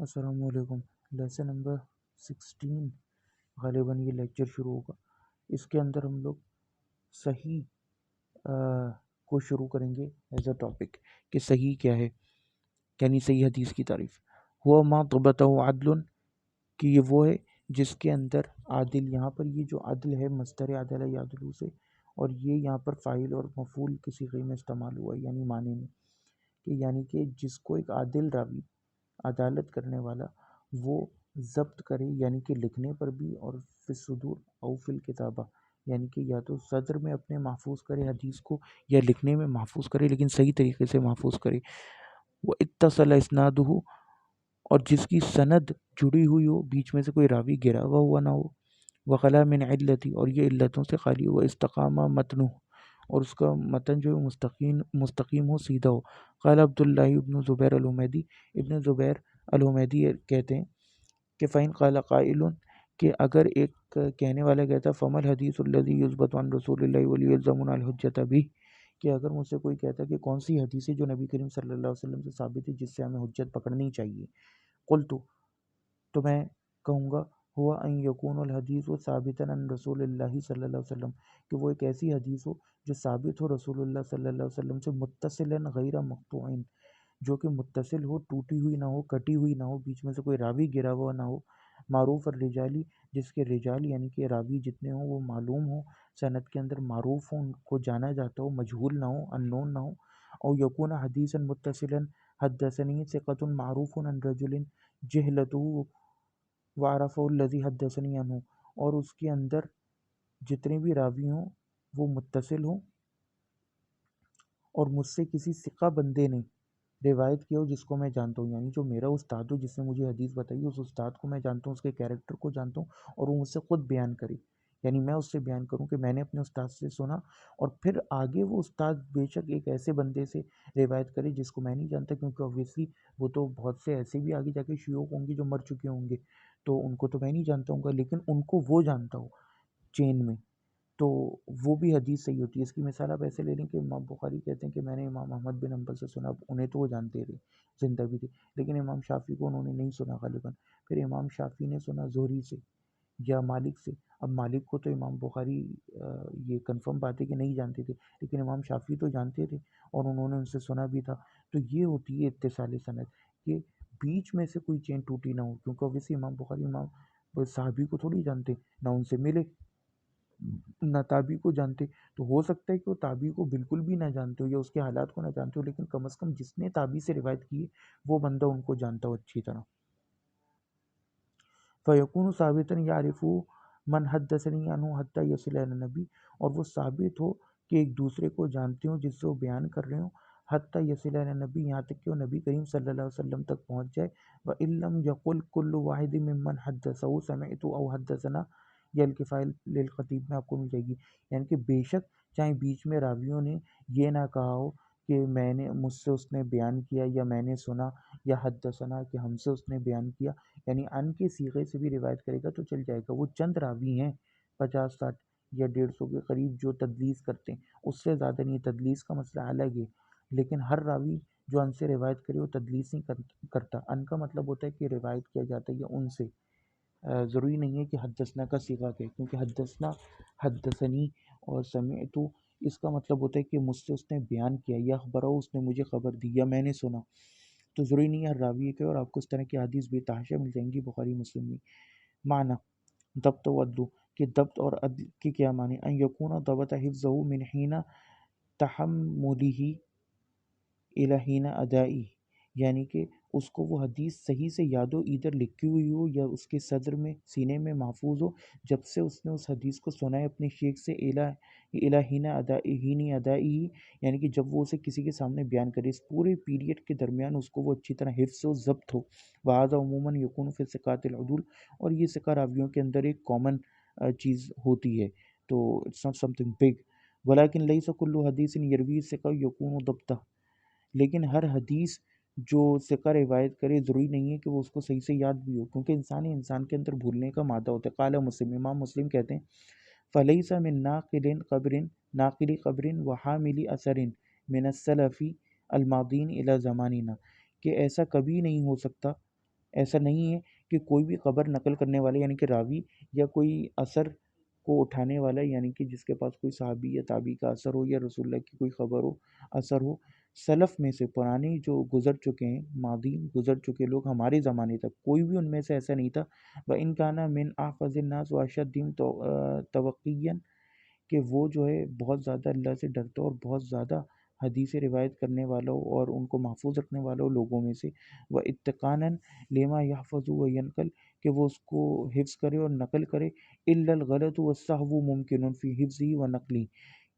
السلام علیکم۔ Lesson number 16 غالباً یہ لیکچر شروع ہوگا۔ اس کے اندر ہم لوگ صحیح کو شروع کریں گے ایز اے ٹاپک کہ صحیح کیا ہے، یعنی صحیح حدیث کی تعریف۔ ہوا ما ضبطہ عدل، کہ یہ وہ ہے جس کے اندر عادل، یہاں پر یہ جو عدل ہے مصدر عدل یعدلو سے، اور یہ یہاں پر فاعل اور مفعول کے صیغے میں استعمال ہوا ہے، یعنی معنی میں کہ یعنی کہ جس کو ایک عادل راوی، عدالت کرنے والا، وہ ضبط کرے، یعنی کہ لکھنے پر بھی، اور فی الصدور او فی الکتابہ، یعنی کہ یا تو صدر میں اپنے محفوظ کرے حدیث کو، یا لکھنے میں محفوظ کرے لیکن صحیح طریقے سے محفوظ کرے۔ وہ اتصل اسنادہ، اور جس کی سند جڑی ہوئی ہو، بیچ میں سے کوئی راوی گرا ہوا نہ ہو، وخلا من علتی، اور یہ علتوں سے خالی ہو، استقامہ متنہ، اور اس کا متن جو ہے مستقیم ہو، سیدھا ہو۔ قال عبداللہ ابن زبیر الحمیدی، ابن زبیر الحمیدی کہتے ہیں کہ فَإِنْ قَالَ قَائِلٌ، کہ اگر ایک کہنے والا کہتا فَمَا الْحَدِيثُ الَّذِي يُثْبَتُ عَنْ رَسُولِ اللَّهِ وَلِيَلْزَمُنَا الْحُجَّةَ بِهِ، کہ اگر مجھ سے کوئی کہتا کہ کون سی حدیث ہے جو نبی کریم صلی اللہ علیہ وسلم سے ثابت ہے جس سے ہمیں حجت پکڑنی چاہیے، قلت، تو میں کہوں گا ہوا ان یکون الحدیث و ثابتا عن رسول اللہ صلی اللہ علیہ وسلم، کہ وہ ایک ایسی حدیث ہو جو ثابت ہو رسول اللہ صلی اللہ علیہ وسلم سے، متصلا غیر مقطوع، جو کہ متصل ہو، ٹوٹی ہوئی نہ ہو، کٹی ہوئی نہ ہو، بیچ میں سے کوئی راوی گرا ہوا نہ ہو، معروف الرجالی، جس کے رجال یعنی کہ راوی جتنے ہوں وہ معلوم ہوں، سند کے اندر معروف ہوں، ان کو جانا جاتا ہو، مجہول نہ ہو، اننون نہ ہو، او یکون حدیثا متصلا حدثنی ثقۃ معروف عن رجل جہلتہ وعرفہ الذی حدثنی عنہ، اور اس کے اندر جتنے بھی راوی ہوں وہ متصل ہوں، اور مجھ سے کسی ثقہ بندے نے روایت کیا ہو جس کو میں جانتا ہوں، یعنی جو میرا استاد ہو جس نے مجھے حدیث بتائی، اس استاد کو میں جانتا ہوں، اس کے کیریکٹر کو جانتا ہوں، اور وہ مجھ سے خود بیان کرے، یعنی میں اس سے بیان کروں کہ میں نے اپنے استاد سے سنا، اور پھر آگے وہ استاد بے شک ایک ایسے بندے سے روایت کرے جس کو میں نہیں جانتا، کیونکہ اوبویسلی وہ تو بہت سے ایسے بھی آگے جا کے شیوخ ہوں گے جو مر چکے ہوں گے، تو ان کو تو میں نہیں جانتا ہوں گا، لیکن ان کو وہ جانتا ہو چین میں، تو وہ بھی حدیث صحیح ہوتی ہے۔ اس کی مثال آپ ایسے لے لیں کہ امام بخاری کہتے ہیں کہ میں نے امام احمد بن حنبل سے سنا، انہیں تو وہ جانتے تھے، زندہ بھی تھے، لیکن امام شافعی کو انہوں نے نہیں سنا غالباً، پھر امام شافعی نے سنا زہری سے یا مالک سے، اب مالک کو تو امام بخاری یہ کنفرم بات ہے کہ نہیں جانتے تھے، لیکن امام شافعی تو جانتے تھے اور انہوں نے ان سے سنا بھی تھا، تو یہ ہوتی ہے اتصال سند، کہ بیچ میں سے کوئی چین ٹوٹی نہ ہو، کیونکہ اوبیسلی امام بخاری امام صحابی کو تھوڑی جانتے، نہ ان سے ملے، نہ تابعی کو جانتے، تو ہو سکتا ہے کہ وہ تابعی کو بالکل بھی نہ جانتے ہو یا اس کے حالات کو نہ جانتے ہو، لیکن کم از کم جس نے تابعی سے روایت کی ہے وہ بندہ ان کو جانتا ہو اچھی طرح۔ فَيَكُونُ ثَابِتًا يَعْرِفُ مَنْ حَدَّثَنِي عَنْهُ حَتَّى يَصِلَ إِلَى النَّبِيِّ، اور وہ ثابت ہو کہ ایک دوسرے کو جانتے ہوں جس سے وہ بیان کر رہے ہوں، حَتَّى يَصِلَ إِلَى النَّبِيِّ، یہاں تک کہ وہ نبی کریم صلی اللہ علیہ وسلم تک پہنچ جائے۔ وَإِن لَّمْ يَقُلْ كُلُّ وَاحِدٍ مِّمَّنْ حَدَّثَهُ سَمِعْتُ أَوْ حَدَّثَنَا، یہ الکفایہ للخطیب میں آپ کو مل جائے گی، یعنی کہ بے شک چاہے بیچ میں راویوں نے یہ نہ کہا ہو کہ میں نے، مجھ سے اس نے بیان کیا، یا میں نے سنا، یا حدثنا کہ ہم سے اس نے بیان کیا، یعنی ان کے صیغے سے بھی روایت کرے گا تو چل جائے گا۔ وہ چند راوی ہیں 50 60 یا 150 کے قریب جو تدلیس کرتے ہیں، اس سے زیادہ نہیں، تدلیس کا مسئلہ الگ ہے، لیکن ہر راوی جو ان سے روایت کرے وہ تدلیس نہیں کرتا، ان کا مطلب ہوتا ہے کہ روایت کیا جاتا ہے یا ان سے، ضروری نہیں ہے کہ حدثنا کا صیغہ کہ، کیونکہ حدثنا، حدثنی اور سمعت، اس کا مطلب ہوتا ہے کہ مجھ سے اس نے بیان کیا، یا خبرہ اس نے مجھے خبر دی، یا میں نے سنا، تو ضروری نہیں ہے ہر راوی کے، اور آپ کو اس طرح کی حدیث بے تحاشا مل جائیں گی بخاری مسلم میں۔ معنی ضبط و عدل، کہ ضبط اور عدل کے کیا معنی، ان یکون ضبط حفظہ من حین تحملہ الی حین ادائی، یعنی کہ اس کو وہ حدیث صحیح سے یاد ہو، ادھر لکھی ہوئی ہو یا اس کے صدر میں، سینے میں محفوظ ہو، جب سے اس نے اس حدیث کو سنا ہے اپنے شیخ سے، الی حین ادائی، یعنی کہ جب وہ اسے کسی کے سامنے بیان کرے، اس پورے پیریڈ کے درمیان اس کو وہ اچھی طرح حفظ و ضبط ہو۔ وہذا عموماً یکون فی ثقات العدول، اور یہ ثقہ راویوں کے اندر ایک کامن چیز ہوتی ہے، تو it's not something big, ولیکن لیس کل حدیث یروی ثقہ یکون ضبطہ، لیکن ہر حدیث جو ثقہ روایت کرے ضروری نہیں ہے کہ وہ اس کو صحیح سے یاد بھی ہو، کیونکہ انسان کے اندر بھولنے کا مادہ ہوتا ہے۔ قال مسلم، امام مسلم کہتے ہیں فلیس من ناقل قبر وحامل اثر من السلف الماضین الی زماننا، کہ ایسا کبھی نہیں ہو سکتا ایسا نہیں ہے کہ کوئی بھی خبر نقل کرنے والا یعنی کہ راوی یا کوئی اثر کو اٹھانے والا یعنی کہ جس کے پاس کوئی صحابی یا تابعی کا اثر ہو یا رسول اللہ کی کوئی خبر ہو اثر ہو، سلف میں سے پرانے جو گزر چکے ہیں، ماضین گزر چکے لوگ ہمارے زمانے تک کوئی بھی ان میں سے ایسا نہیں تھا وَإِنْ كَانَ مِنْ أَحْفَظِ النَّاسِ وَأَشَدِّهِمْ تَوَقِّيًّا کہ وہ جو ہے بہت زیادہ اللہ سے ڈرتا اور بہت زیادہ حدیث روایت کرنے والوں اور ان کو محفوظ رکھنے والوں لوگوں میں سے وہ اتقاناً لیما یحفظ و ینقل کہ وہ اس کو حفظ کرے اور نقل کرے الا الغلط والسہو ممکن فی حفظی و نقلی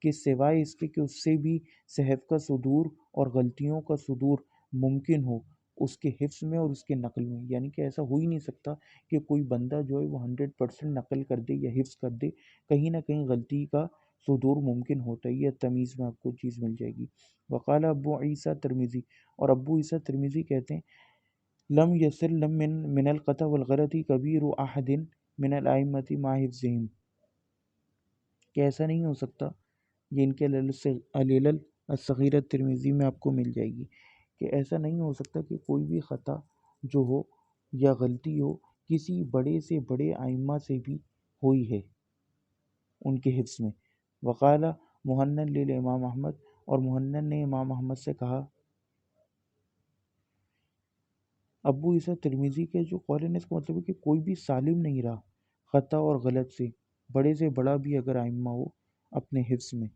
کہ سوائے اس کے کہ اس سے بھی صحف کا صدور اور غلطیوں کا صدور ممکن ہو اس کے حفظ میں اور اس کے نقل میں، یعنی کہ ایسا ہو ہی نہیں سکتا کہ کوئی بندہ جو ہے وہ 100% نقل کر دے یا حفظ کر دے، کہیں نہ کہیں غلطی کا صدور ممکن ہوتا ہے۔ یہ تمیز میں آپ کو چیز مل جائے گی۔ وقال ابو عیسیٰ ترمیزی اور ابو عیسیٰ ترمیزی کہتے ہیں لم یسل لم من القطع والغلط کبیر احد من الائمۃ مع حفظہم کہ ایسا نہیں ہو سکتا، یہ ان کے علل الصغیرہ ترمیزی میں آپ کو مل جائے گی کہ ایسا نہیں ہو سکتا کہ کوئی بھی خطا جو ہو یا غلطی ہو کسی بڑے سے بڑے ائمہ سے بھی ہوئی ہے ان کے حفظ میں۔ وقال مہنن للامام احمد اور مہنن نے امام احمد سے کہا، ابو عیسیٰ ترمیزی کے جو قول ہے اس کا مطلب ہے کہ کوئی بھی سالم نہیں رہا خطا اور غلط سے بڑا بھی اگر ائمہ ہو اپنے حفظ میں۔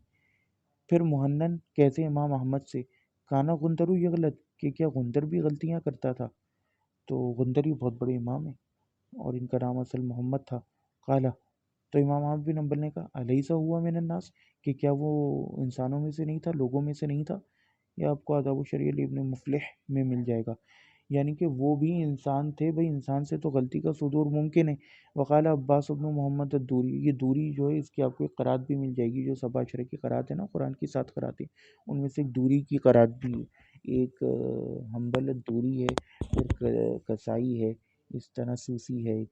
پھر مہنن کہتے ہیں امام احمد سے کانا غندر یغلط کہ کیا غندر بھی غلطیاں کرتا تھا؟ تو غندر بھی بہت بڑے امام ہیں اور ان کا نام اصل محمد تھا۔ قالا تو امام احمد بن حنبل نے کہا الیسا ہوا من الناس کہ کیا وہ انسانوں میں سے نہیں تھا، لوگوں میں سے نہیں تھا؟ یہ آپ کو آداب الشریعہ ابن مفلح میں مل جائے گا، یعنی کہ وہ بھی انسان تھے، بھئی انسان سے تو غلطی کا صدور ممکن ہے۔ وقال عباس بن محمد الدوری، یہ دوری جو ہے اس کی آپ کو ایک قرات بھی مل جائے گی، جو سبع اشرہ کی قرات ہے نا، قرآن کی 7 قراتیں، ان میں سے ایک دوری کی قرات بھی ہے، ایک حنبل الدوری ہے، پھر کسائی ہے، اس طرح سوسی ہے،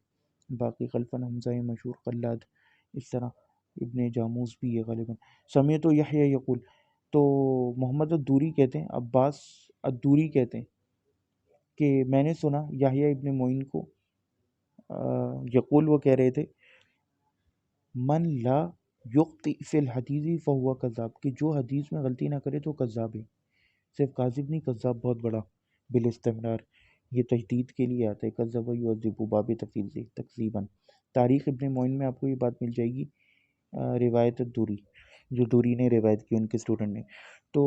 باقی خلفاً حمزہ مشہور قلاد، اس طرح ابن جاموس بھی ہے غالباً۔ سمیعت یحییٰ یقول، تو محمد الدوری کہتے ہیں، عباس الدوری کہتے ہیں کہ میں نے سنا یحییٰ ابن معین کو یقول وہ کہہ رہے تھے من لا یخطئ فی الحدیث فہو کذاب کہ جو حدیث میں غلطی نہ کرے تو کذاب ہے، صرف کاذب نہیں کذاب بہت بڑا بالاستمرار، یہ تجدید کے لیے آتا ہے، کذب یکذب باب تفعیل سے تکذیباً۔ تاریخ ابن معین میں آپ کو یہ بات مل جائے گی، روایت الدوری جو دوری نے روایت کی ان کے اسٹوڈنٹ نے، تو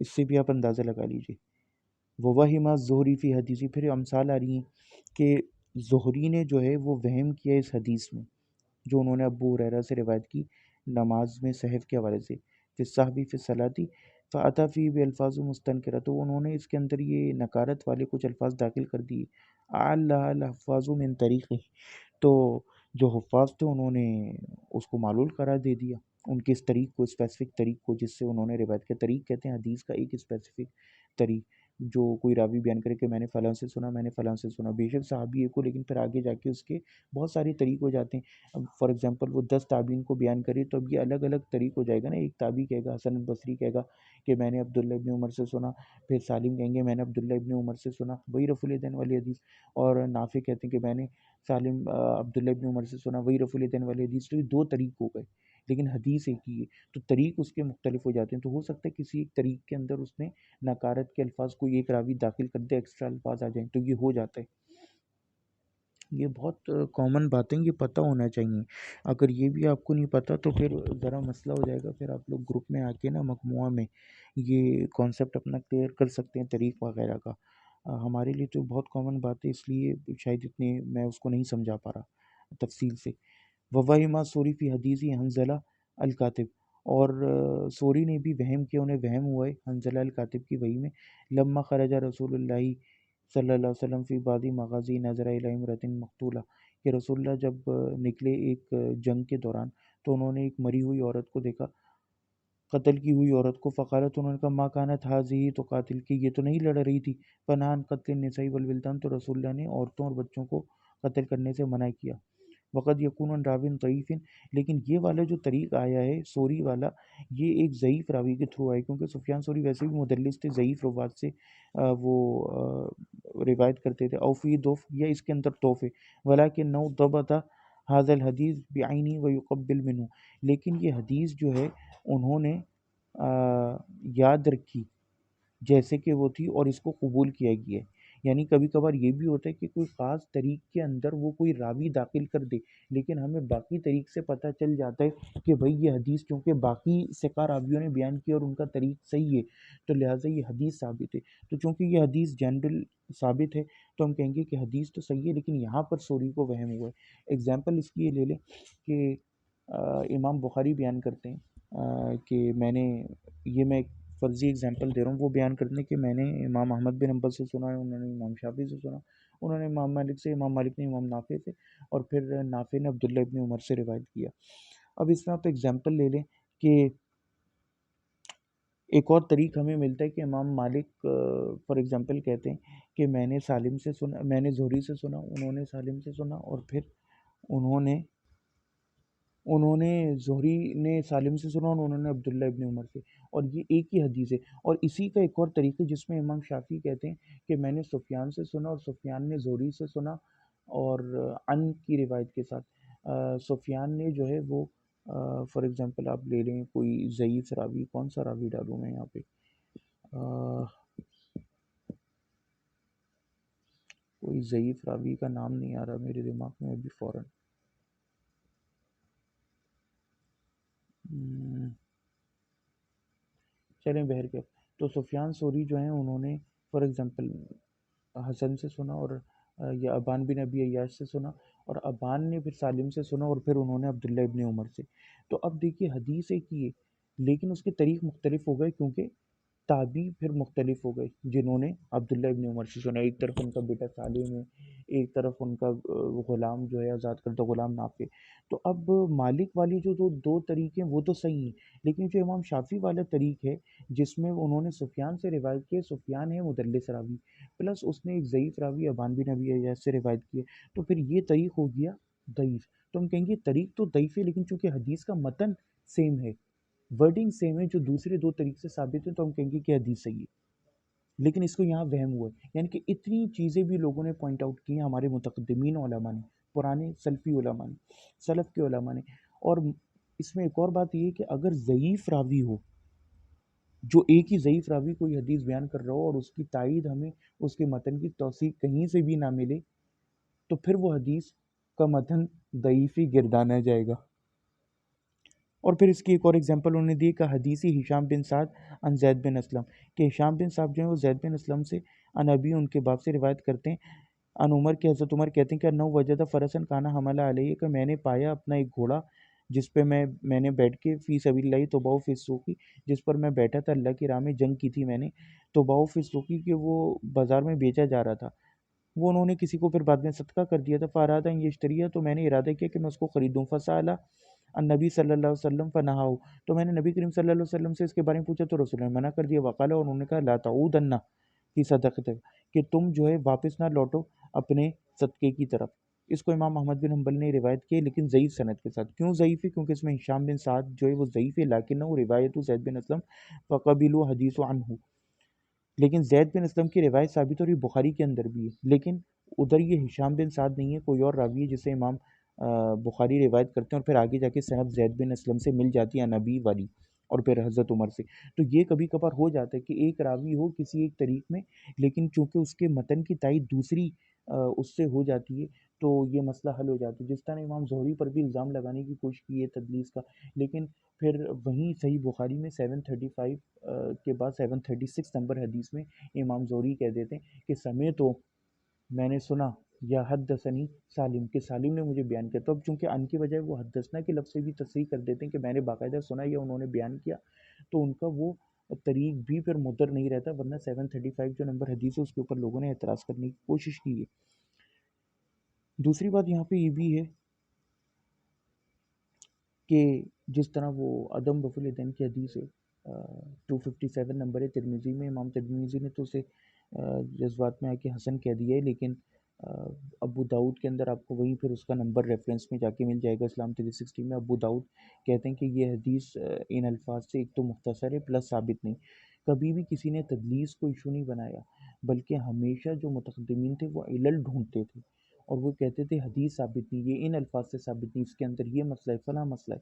اس سے بھی آپ اندازہ لگا لیجئے۔ وَوَہِمَ الزُّہْرِی فی حدیثی، پھر امثال آ رہی ہیں کہ زہری نے جو ہے وہ وہم کیا اس حدیث میں جو انہوں نے ابو ہریرہ سے روایت کی نماز میں سہو کے حوالے سے، فی الصحبی فی الصلاۃ فأتی فیہ بألفاظ مستنکرہ، تو انہوں نے اس کے اندر یہ نکارت والے کچھ الفاظ داخل کر دیے، اعلّہ الحفاظ من طریقہ، تو جو حفاظ تھے انہوں نے اس کو معلول قرار دے دیا، ان کے اس طریق کو، اسپیسیفک طریق کو جس سے انہوں نے روایت کیا۔ طریق کہتے ہیں حدیث کا ایک اسپیسیفک طریق، جو کوئی راوی بیان کرے کہ میں نے فلاں سے سنا، میں نے فلاں سے سنا، بے شک صحابی ایک ہو لیکن پھر آگے جا کے اس کے بہت سارے طریق ہو جاتے ہیں۔ اب فار ایگزامپل وہ 10 تابعین کو بیان کرے تو اب یہ الگ الگ طریق ہو جائے گا نا، ایک تابعی کہے گا حسن البصری کہے گا کہ میں نے عبداللہ ابن عمر سے سنا، پھر سالم کہیں گے میں نے عبداللہ ابن عمر سے سنا، وہی رفع الیدین والی حدیث، اور نافع کہتے ہیں کہ میں نے سالم عبداللہ ابن عمر سے سنا، وہی رفع الیدین والی حدیث، تو یہ 2 طریق ہو گئے لیکن حدیث ایک ہی ہے، تو طریق اس کے مختلف ہو جاتے ہیں، تو ہو سکتا ہے کسی ایک طریق کے اندر اس نے نکارت کے الفاظ کوئی ایک راوی داخل کر دے، ایکسٹرا الفاظ آ جائیں تو یہ ہو جاتا ہے۔ یہ بہت کامن باتیں، یہ پتہ ہونا چاہیے، اگر یہ بھی آپ کو نہیں پتہ تو پھر ذرا مسئلہ ہو جائے گا، پھر آپ لوگ گروپ میں آ کے نا مجموعہ میں یہ کانسیپٹ اپنا کلیئر کر سکتے ہیں طریق وغیرہ کا۔ ہمارے لیے تو بہت کامن بات ہے، اس لیے شاید اتنے میں اس کو نہیں سمجھا پا رہا تفصیل سے۔ وَوَہِمَ سوری فی حدیث حنظلہ الکاتب، اور سوری نے بھی وہم کیا، انہیں وہم ہوا ہے حنظلہ الکاتب کی وحی میں، لما خرج رسول اللہ صلی اللہ علیہ وسلم فی بعض مغازی نظر الی امرأۃ مقتولہ کہ رسول اللہ جب نکلے ایک جنگ کے دوران تو انہوں نے ایک مری ہوئی عورت کو دیکھا، قتل کی ہوئی عورت کو، فقالت انہوں نے کہا ما کانت ھذہ تو قاتل کی یہ تو نہیں لڑ رہی تھی، فنہا عن قتل النساء والولدان تو رسول اللہ نے عورتوں اور بچوں کو قتل کرنے سے منع کیا۔ وقد یکون راوin ضعیف، لیکن یہ والا جو طریق آیا ہے سوری والا، یہ ایک ضعیف راوی کے تھرو آئے، کیونکہ سفیان سوری ویسے بھی مدلس تھے، ضعیف روات سے وہ روایت کرتے تھے، او فی دوف، یا اس کے اندر توف ہے، ولیکن نو ضبط هذا الحدیث بعینی ویقبل منہ، لیکن یہ حدیث جو ہے انہوں نے یاد رکھی جیسے کہ وہ تھی اور اس کو قبول کیا گیا ہے۔ یعنی کبھی کبھار یہ بھی ہوتا ہے کہ کوئی خاص طریق کے اندر وہ کوئی راوی داخل کر دے، لیکن ہمیں باقی طریق سے پتہ چل جاتا ہے کہ بھئی یہ حدیث چونکہ باقی ثقہ راویوں نے بیان کیا اور ان کا طریق صحیح ہے، تو لہٰذا یہ حدیث ثابت ہے۔ تو چونکہ یہ حدیث جنرل ثابت ہے تو ہم کہیں گے کہ حدیث تو صحیح ہے، لیکن یہاں پر سوری کو وہم ہوا ہے۔ اگزامپل اس کی یہ لے لیں کہ امام بخاری بیان کرتے ہیں کہ میں ایک فرضی اگزامپل دے رہا ہوں، وہ بیان کرتے ہیں کہ میں نے امام احمد بن حنبل سے سنا ہے، انہوں نے امام شافعی سے سنا، انہوں نے امام مالک سے، امام مالک نے امام نافع سے، اور پھر نافع نے عبداللہ ابن عمر سے روایت کیا۔ اب اس میں آپ ایگزامپل لے لیں کہ ایک اور طریق ہمیں ملتا ہے کہ امام مالک فار ایگزامپل کہتے ہیں کہ میں نے سالم سے سنا، میں نے زہری سے سنا، انہوں نے سالم سے سنا، اور پھر انہوں نے زہری نے سالم سے سنا اور انہوں نے عبداللہ ابن عمر سے، اور یہ ایک ہی حدیث ہے۔ اور اسی کا ایک اور طریقہ جس میں امام شافعی کہتے ہیں کہ میں نے سفیان سے سنا اور سفیان نے زہری سے سنا، اور ان کی روایت کے ساتھ سفیان نے جو ہے وہ فار ایگزامپل آپ لے لیں کوئی ضعیف راوی، کون سا راوی ڈالوں میں یہاں پہ، کوئی ضعیف راوی کا نام نہیں آ رہا میرے دماغ میں ابھی فوراً، چلیں بہرکیف، تو سفیان ثوری جو ہیں انہوں نے فار ایگزامپل حسن سے سنا، اور یا ابان بن ابی عیاش سے سنا، اور ابان نے پھر سالم سے سنا، اور پھر انہوں نے عبداللہ ابن عمر سے۔ تو اب دیکھیے حدیث ایک ہی ہے لیکن اس کے طریق مختلف ہو گئے، کیونکہ تابعی پھر مختلف ہو گئے جنہوں نے عبداللہ ابن عمر سے سنا، ایک طرف ان کا بیٹا سالم ہے، ایک طرف ان کا غلام جو ہے آزاد کردہ غلام نافع۔ تو اب مالک والی جو دو طریق ہیں وہ تو صحیح ہیں، لیکن جو امام شافعی والا طریق ہے جس میں انہوں نے سفیان سے روایت کی، سفیان ہے مدلس راوی، پلس اس نے ایک ضعیف راوی ابان بن ابی عیاش سے روایت کی ہے، تو پھر یہ طریق ہو گیا ضعیف۔ تو ہم کہیں گے طریق تو ضعیف ہے، لیکن چونکہ حدیث کا متن سیم ہے، ورڈنگ سیم ہے جو دوسرے دو طریق سے ثابت ہے، تو ہم کہیں گے کہ حدیث صحیح ہے۔ لیکن اس کو یہاں وہم ہوا ہے، یعنی کہ اتنی چیزیں بھی لوگوں نے پوائنٹ آؤٹ کی ہیں، ہمارے متقدمین علماء نے، پرانے سلفی علماء نے، سلف کے علماء نے۔ اور اس میں ایک اور بات یہ ہے کہ اگر ضعیف راوی ہو، جو ایک ہی ضعیف راوی کوئی حدیث بیان کر رہا ہو اور اس کی تائید ہمیں اس کے متن کی توثیق کہیں سے بھی نہ ملے، تو پھر وہ حدیث کا متن ضعیف ہی گردانا جائے گا۔ اور پھر اس کی ایک اور ایگزامپل انہوں نے دی کہ حدیثی ہشام بن سعد ان زید بن اسلم، کہ ہشام بن سعد جو ہیں وہ زید بن اسلم سے ان ابی ان کے باپ سے روایت کرتے ہیں، ان عمر کے حضرت عمر کہتے ہیں کہ انہو وجد فرسن کانا حمل علیہ، کہ میں نے پایا اپنا ایک گھوڑا جس پہ میں نے بیٹھ کے فی سبیل اللہ توباؤ فی السوقی، جس پر میں بیٹھا تھا اللہ کی راہ میں، جنگ کی تھی میں نے، توباؤ فی السوقی کہ وہ بازار میں بیچا جا رہا تھا، وہ انہوں نے کسی کو پھر بعد میں صدقہ کر دیا تھا، فارادہ یہ اشتریہ، تو میں نے ارادہ کیا کہ میں اس کو خریدوں، فسالہ النبی صلی اللہ علیہ وسلم فنہاؤ، تو میں نے نبی کریم صلی اللہ علیہ وسلم سے اس کے بارے میں پوچھا تو رسول نے منع کر دیا، وقالا، اور انہوں نے کہا لا تعودن فی صدقتک، کہ تم جو ہے واپس نہ لوٹو اپنے صدقے کی طرف۔ اس کو امام احمد بن حنبل نے روایت کی لیکن ضعیف سند کے ساتھ۔ کیوں ضعیف ہے؟ کیونکہ اس میں ہشام بن سعد جو ہے وہ ضعیف ہے، لیکن وہ روایت زید بن اسلم فقبلوا حدیث عنہ، لیکن زید بن اسلم کی روایت ثابت اور یہ بخاری کے اندر بھی ہے، لیکن ادھر یہ ہشام بن سعد نہیں ہے، کوئی اور راوی ہے جسے امام بخاری روایت کرتے ہیں، اور پھر آگے جا کے سند زید بن اسلم سے مل جاتی ہے نبی والی، اور پھر حضرت عمر سے۔ تو یہ کبھی کبھار ہو جاتا ہے کہ ایک راوی ہو کسی ایک طریق میں، لیکن چونکہ اس کے متن کی تائید دوسری اس سے ہو جاتی ہے، تو یہ مسئلہ حل ہو جاتا ہے۔ جس طرح امام زہری پر بھی الزام لگانے کی کوشش کی ہے تدلیس کا، لیکن پھر وہیں صحیح بخاری میں 735 کے بعد 736 نمبر حدیث میں امام زہری کہہ دیتے ہیں کہ سمیع تو میں نے سنا، یا حدثنی سالم، کہ سالم نے مجھے بیان کیا، تو اب چونکہ ان کی بجائے وہ حدثنا کے لفظ سے بھی تصریح کر دیتے ہیں کہ میں نے باقاعدہ سنا یا انہوں نے بیان کیا، تو ان کا وہ طریق بھی پھر مدر نہیں رہتا، ورنہ 735 جو نمبر حدیث ہے اس کے اوپر لوگوں نے اعتراض کرنے کی کوشش کی ہے۔ دوسری بات یہاں پہ یہ بھی ہے کہ جس طرح وہ عدم رفع الیدین کی حدیث ہے 257 نمبر ہے ترمذی میں، امام ترمذی نے تو اسے جذبات میں آ کے حسن کہہ دیا ہے، لیکن ابو داؤد کے اندر آپ کو وہیں پھر اس کا نمبر ریفرنس میں جا کے مل جائے گا، اسلام 360 میں ابو داؤد کہتے ہیں کہ یہ حدیث ان الفاظ سے ایک تو مختصر ہے پلس ثابت نہیں. کبھی بھی کسی نے تدلیس کو ایشو نہیں بنایا، بلکہ ہمیشہ جو متقدمین تھے وہ علل ڈھونڈتے تھے اور وہ کہتے تھے حدیث ثابت نہیں، یہ ان الفاظ سے ثابت نہیں، اس کے اندر یہ مسئلہ ہے، فلاں مسئلہ ہے.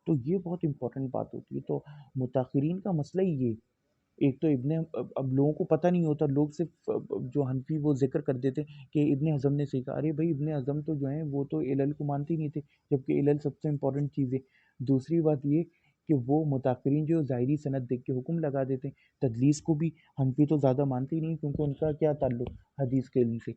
تو یہ بہت امپورٹنٹ بات ہوتی ہے. تو متاخرین کا مسئلہ ہی یہ، ایک تو اب لوگوں کو پتہ نہیں ہوتا، لوگ صرف جو حنفی وہ ذکر کر دیتے کہ ابن حزم نے سیکھا. ارے بھائی ابن حزم تو جو ہیں وہ تو علل کو مانتے ہی نہیں تھے، جبکہ علل سب سے امپورٹنٹ چیز ہے. دوسری بات یہ کہ وہ متاخرین جو ظاہری سند دیکھ کے حکم لگا دیتے ہیں. تدلیس کو بھی حنفی تو زیادہ مانتے ہی نہیں کیونکہ ان کا کیا تعلق حدیث کے علم سے.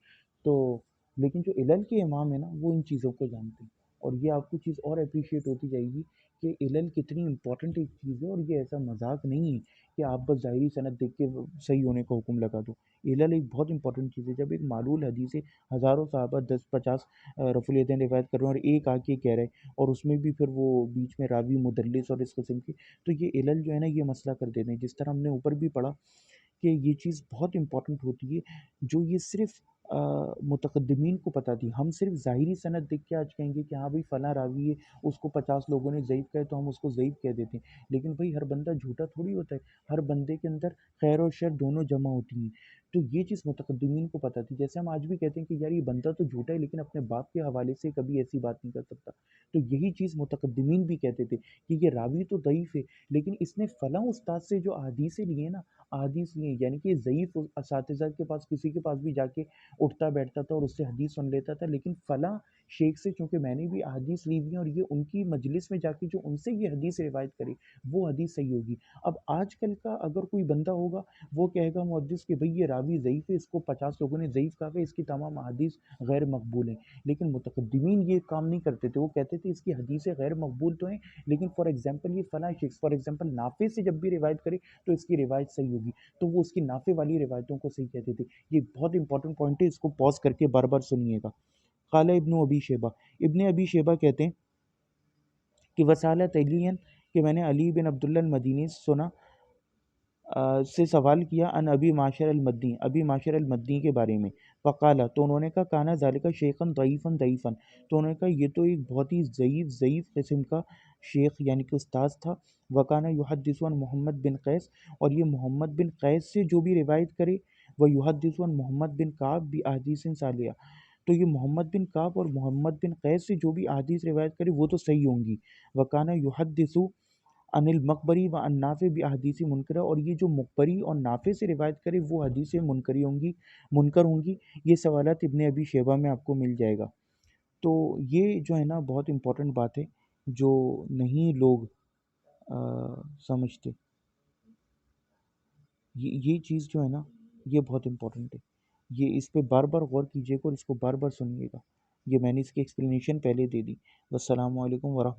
تو لیکن جو علل کے امام ہیں نا وہ ان چیزوں کو جانتے ہیں، اور یہ آپ کو چیز اور اپریشیٹ ہوتی جائے گی کہ علل کتنی امپورٹنٹ ایک چیز ہے، اور یہ ایسا مذاق نہیں ہے کہ آپ بس ظاہری سند دیکھ کے صحیح ہونے کا حکم لگا دو. علل ایک بہت امپورٹنٹ چیز ہے. جب ایک معلول حدیث ہے، ہزاروں صحابہ 10-50 رفع الیدین روایت کر رہے ہیں اور ایک آ کے کہہ رہے ہیں، اور اس میں بھی پھر وہ بیچ میں راوی مدلس اور اس قسم کے، تو یہ علل جو ہے نا یہ مسئلہ کر دیتے ہیں. جس طرح ہم نے اوپر بھی پڑھا کہ یہ چیز بہت امپورٹنٹ ہوتی ہے جو یہ صرف متقدمین کو پتہ تھی. ہم صرف ظاہری سند دیکھ کے آج کہیں گے کہ ہاں بھائی فلاں راوی ہے، اس کو 50 لوگوں نے ضعیف کہا تو ہم اس کو ضعیف کہہ دیتے ہیں. لیکن بھائی ہر بندہ جھوٹا تھوڑی ہوتا ہے، ہر بندے کے اندر خیر اور شر دونوں جمع ہوتی ہیں. تو یہ چیز متقدمین کو پتہ تھی. جیسے ہم آج بھی کہتے ہیں کہ یار یہ بندہ تو جھوٹا ہے لیکن اپنے باپ کے حوالے سے کبھی ایسی بات نہیں کر سکتا. تو یہی چیز متقدمین بھی کہتے تھے کہ یہ راوی تو ضعیف ہے لیکن اس نے فلاں استاد سے جو احادیث لیے نا، احادیث لیے، یعنی کہ ضعیف اساتذہ کے پاس کسی کے پاس بھی جا کے اٹھتا بیٹھتا تھا اور اس سے حدیث سن لیتا تھا، لیکن فلاں شیخ سے چونکہ میں نے بھی احادیث لی ہوئی ہیں اور یہ ان کی مجلس میں جا کے جو ان سے یہ حدیث روایت کرے وہ حدیث صحیح ہوگی. اب آج کل کا اگر کوئی بندہ ہوگا وہ کہے گا محدث کہ بھئی یہ راوی ضعیف ہے، اس کو 50 لوگوں نے ضعیف کہا ہے، اس کی تمام احادیث غیر مقبول ہیں. لیکن متقدمین یہ کام نہیں کرتے تھے. وہ کہتے تھے اس کی حدیثیں غیر مقبول تو ہیں لیکن فار ایگزامپل یہ فلاں شخص فار ایگزامپل نافع سے جب بھی روایت کرے تو اس کی روایت صحیح ہوگی، تو وہ اس کی نافع والی روایتوں کو صحیح کہتے تھے. یہ بہت امپورٹنٹ پوائنٹ ہے، اس کو پاز کر کے بار بار سنیے گا. قال ابن ابی شیبہ، ابن ابی شیبہ کہتے ہیں کہ وسالت علی، کہ میں نے علی بن عبداللہ المدینی سنا سے سوال کیا ان ابی معاشر المدنی، ابی معاشر المدنی کے بارے میں. فقالا، تو انہوں نے کہا کانا ذالک شیخاً ضعیفاً ضعیفاً، تو انہوں نے کہا یہ تو ایک بہت ہی ضعیف قسم کا شیخ یعنی کہ استاذ تھا. وکانا یحدث عن محمد بن قیس، اور یہ محمد بن قیس سے جو بھی روایت کرے، وہ یحدث عن محمد بن کعب باحادیث صالحہ، تو یہ محمد بن کعب اور محمد بن قیس سے جو بھی احادیث روایت کرے وہ تو صحیح ہوں گی. وکانا یحدث عن المقبری و عن نافع باحادیث منکرہ، اور یہ جو مقبری اور نافع سے روایت کرے وہ حدیثیں منکر ہوں گی. یہ سوالات ابن ابی شیبہ میں آپ کو مل جائے گا. تو یہ جو ہے نا بہت امپورٹنٹ بات ہے جو نہیں لوگ سمجھتے. یہ چیز جو ہے نا یہ بہت امپورٹنٹ ہے. یہ اس پہ بار بار غور کیجیے گا اور اس کو بار بار سنیے گا. یہ میں نے اس کی ایکسپلینیشن پہلے دے دی. والسلام علیکم ورحمۃ